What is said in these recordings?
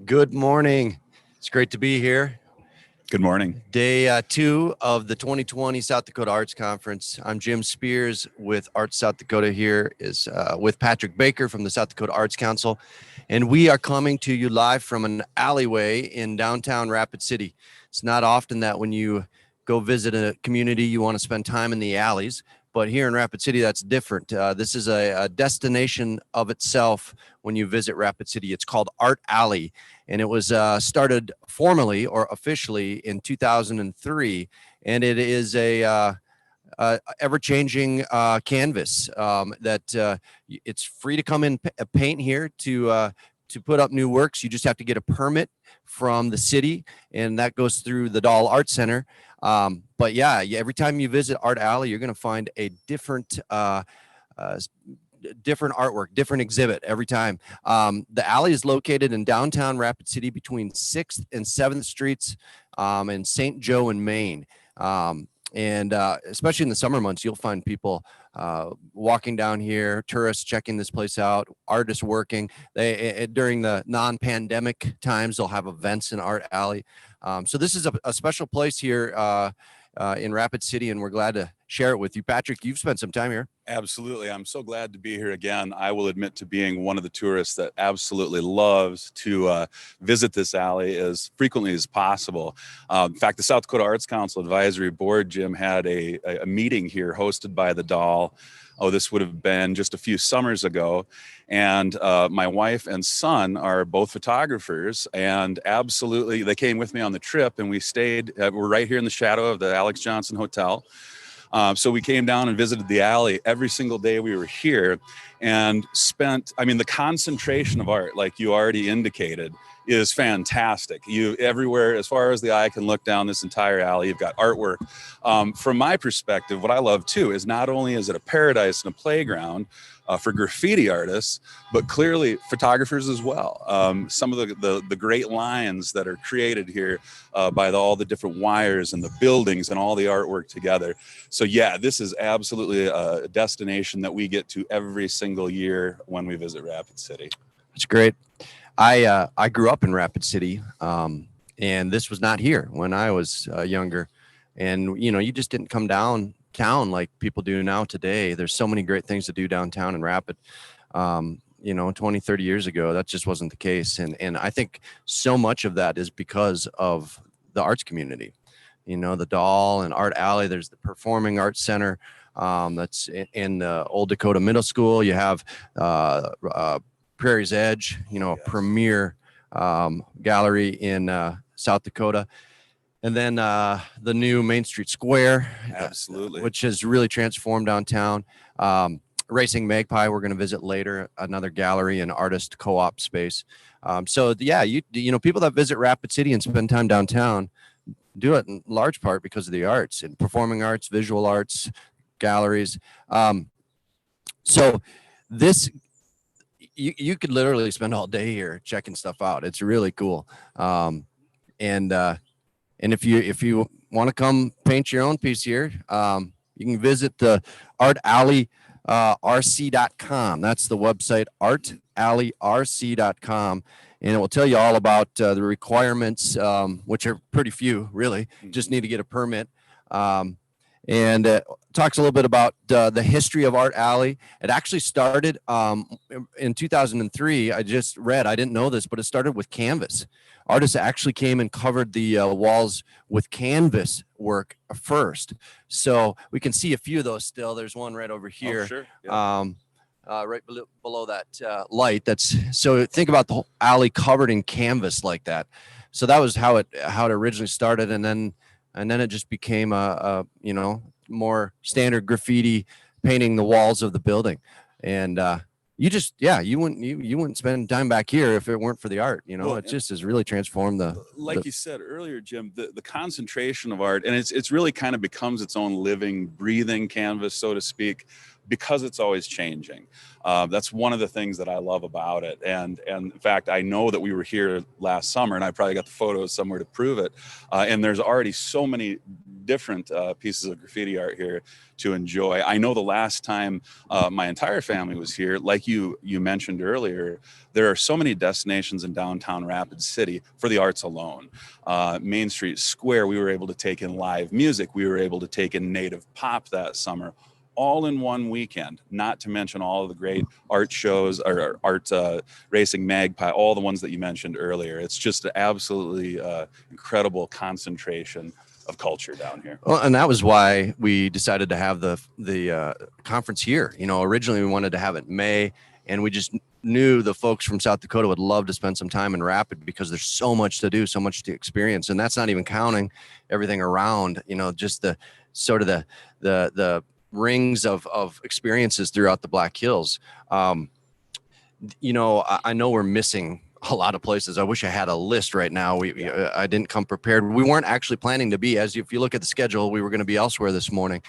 Good morning. It's great to be here. Good morning. Day 2 of the 2020 South Dakota Arts Conference. I'm Jim Speirs with Arts South Dakota. Here is with Patrick Baker from the South Dakota Arts Council. And we are coming to you live from an alleyway in downtown Rapid City. It's not often that when you go visit a community, you want to spend time in the alleys. But here in Rapid City, that's different. This is a destination of itself when you visit Rapid City. It's called Art Alley, and it was started formally or officially in 2003, and it is a ever-changing canvas that it's free to come in paint here to put up new works. You just have to get a permit from the city, and that goes through the Dahl Art Center. But yeah, every time you visit Art Alley, you're going to find a different artwork, different exhibit every time. The alley is located in downtown Rapid City between 6th and 7th Streets in St. Joe and Maine. And especially in the summer months, you'll find people walking down here, tourists checking this place out, artists working. During the non-pandemic times, they'll have events in Art Alley. So this is a special place here in Rapid City, and we're glad to share it with you. Patrick, you've spent some time here. Absolutely. I'm so glad to be here again. I will admit to being one of the tourists that absolutely loves to visit this alley as frequently as possible. In fact, the South Dakota Arts Council Advisory Board, Jim, had a meeting here hosted by the Dahl. Oh, this would have been just a few summers ago. And my wife and son are both photographers, and absolutely, they came with me on the trip, and we stayed, we're right here in the shadow of the Alex Johnson Hotel. So we came down and visited the alley every single day we were here and spent, the concentration of art, like you already indicated, is fantastic. Everywhere, as far as the eye can look down this entire alley, you've got artwork. From my perspective, what I love too is not only is it a paradise and a playground for graffiti artists, but clearly photographers as well. Some of the great lines that are created here by all the different wires and the buildings and all the artwork together. So yeah, this is absolutely a destination that we get to every single year when we visit Rapid City. That's great. I grew up in Rapid City, and this was not here when I was younger. And, you just didn't come downtown like people do now today. There's so many great things to do downtown in Rapid. 20, 30 years ago, that just wasn't the case. And I think so much of that is because of the arts community. The Dahl and Art Alley, there's the Performing Arts Center that's in the Old Dakota Middle School. You have Prairie's Edge, a premier gallery in South Dakota. And then the new Main Street Square, absolutely, which has really transformed downtown. Racing Magpie, we're going to visit later, another gallery and artist co-op space. So yeah, people that visit Rapid City and spend time downtown do it in large part because of the arts and performing arts, visual arts, galleries. So this, you could literally spend all day here checking stuff out. It's really cool. And if you want to come paint your own piece here, you can visit the Art Alley rc.com. That's the website, artalleyrc.com, and it will tell you all about the requirements, which are pretty few, really. Just need to get a permit. And talks a little bit about the history of Art Alley. It actually started in 2003. I didn't know this, but it started with canvas. Artists actually came and covered the walls with canvas work first. So we can see a few of those still. There's one right over here. Oh, sure. Yeah. Right below that light. So think about the whole alley covered in canvas like that. So that was how it originally started, and then it just became a more standard graffiti painting the walls of the building. And you wouldn't spend time back here if it weren't for the art. It just has really transformed you said earlier, Jim, the concentration of art, and it's really kind of becomes its own living, breathing canvas, so to speak. because it's always changing. That's one of the things that I love about it. And in fact, I know that we were here last summer, and I probably got the photos somewhere to prove it. And there's already so many different pieces of graffiti art here to enjoy. I know the last time my entire family was here, like you mentioned earlier, there are so many destinations in downtown Rapid City for the arts alone. Main Street Square, we were able to take in live music. We were able to take in native pop that summer, all in one weekend, not to mention all of the great art shows or art racing magpie, all the ones that you mentioned earlier. It's just an absolutely incredible concentration of culture down here. Well, and that was why we decided to have the conference here. You know, originally we wanted to have it in May, and we just knew the folks from South Dakota would love to spend some time in Rapid because there's so much to do, so much to experience, and that's not even counting everything around. You know, just the sort of the rings of experiences throughout the Black Hills. You know, I know we're missing a lot of places. I wish I had a list right now. I didn't come prepared. We weren't actually planning to be, if you look at the schedule, we were going to be elsewhere this morning,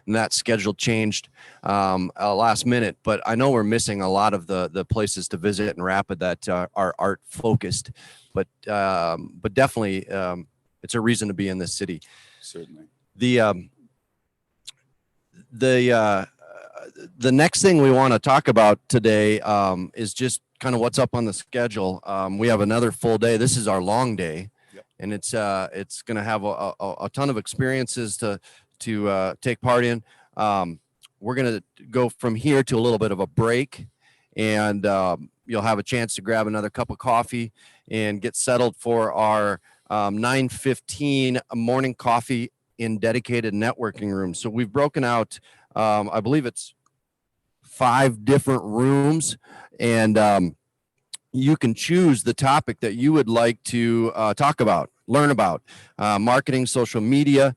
and that schedule changed last minute. But I know we're missing a lot of the places to visit in Rapid that are art focused, but definitely it's a reason to be in this city. Certainly. The next thing we want to talk about today is just kind of what's up on the schedule. We have another full day. This is our long day, yep. And it's going to have a ton of experiences to take part in. We're going to go from here to a little bit of a break, and you'll have a chance to grab another cup of coffee and get settled for our 9:15 morning coffee in dedicated networking rooms. So we've broken out, I believe it's 5 different rooms, and you can choose the topic that you would like to talk about, learn about: marketing, social media,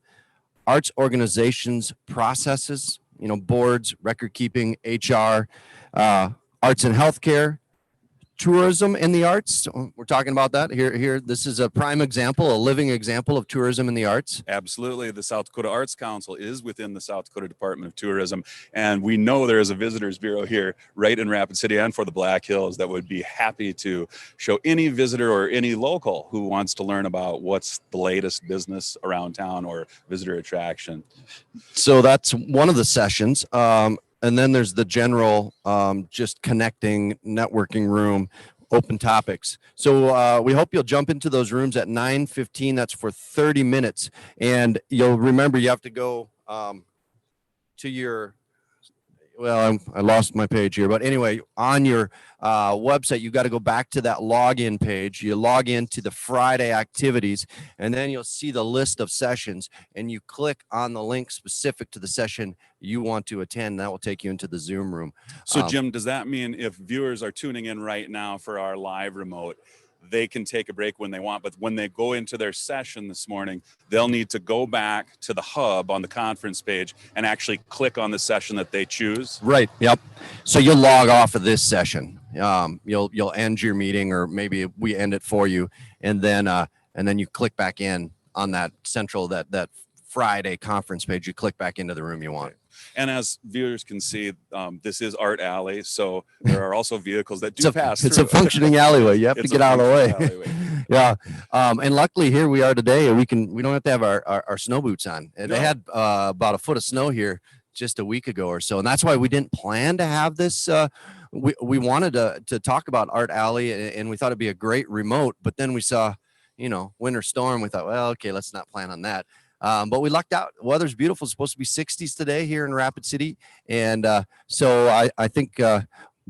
arts organizations, processes, you know, boards, record keeping, HR, arts and healthcare, tourism in the arts. We're talking about that here. This is a prime example, a living example of tourism in the arts. Absolutely. The South Dakota Arts Council is within the South Dakota Department of Tourism. And we know there is a visitors bureau here right in Rapid City and for the Black Hills that would be happy to show any visitor or any local who wants to learn about what's the latest business around town or visitor attraction. So that's one of the sessions. And then there's the general, just connecting, networking room, open topics. So we hope you'll jump into those rooms at 9:15. That's for 30 minutes. And you'll remember you have to go to your, well, I lost my page here. But anyway, on your website, you got to go back to that login page. You log into the Friday activities, and then you'll see the list of sessions, and you click on the link specific to the session you want to attend. That will take you into the Zoom room. So Jim, does that mean if viewers are tuning in right now for our live remote, they can take a break when they want, but when they go into their session this morning, they'll need to go back to the hub on the conference page and actually click on the session that they choose? Right. Yep. So you'll log off of this session. You'll end your meeting, or maybe we end it for you, and then you click back in on that central that Friday conference page. You click back into the room you want. And as viewers can see, this is Art Alley, so there are also vehicles that do pass It's through. a functioning alleyway. You have to get out of the way. Yeah. And luckily here we are today, and we don't have to have our snow boots on. And They had about a foot of snow here just a week ago or so, and that's why we didn't plan to have this. We wanted to talk about Art Alley, and we thought it'd be a great remote, but then we saw, winter storm. We thought, well, okay, let's not plan on that. But we lucked out. Weather's beautiful. It's supposed to be 60s today here in Rapid City. And so I think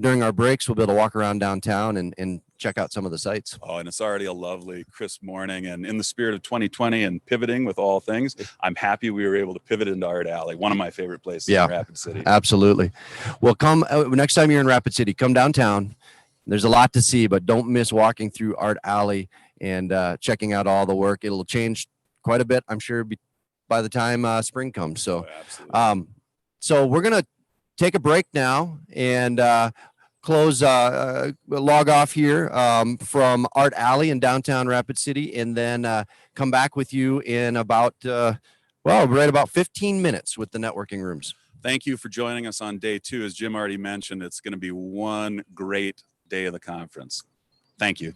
during our breaks, we'll be able to walk around downtown and check out some of the sites. Oh, and it's already a lovely, crisp morning. And in the spirit of 2020 and pivoting with all things, I'm happy we were able to pivot into Art Alley, one of my favorite places in Rapid City. Absolutely. Well, come next time you're in Rapid City, come downtown. There's a lot to see, but don't miss walking through Art Alley and checking out all the work. It'll change quite a bit, I'm sure, by the time spring comes. So, so we're going to take a break now and close, log off here from Art Alley in downtown Rapid City, and then come back with you in about, right about 15 minutes with the networking rooms. Thank you for joining us on day 2. As Jim already mentioned, it's going to be one great day of the conference. Thank you.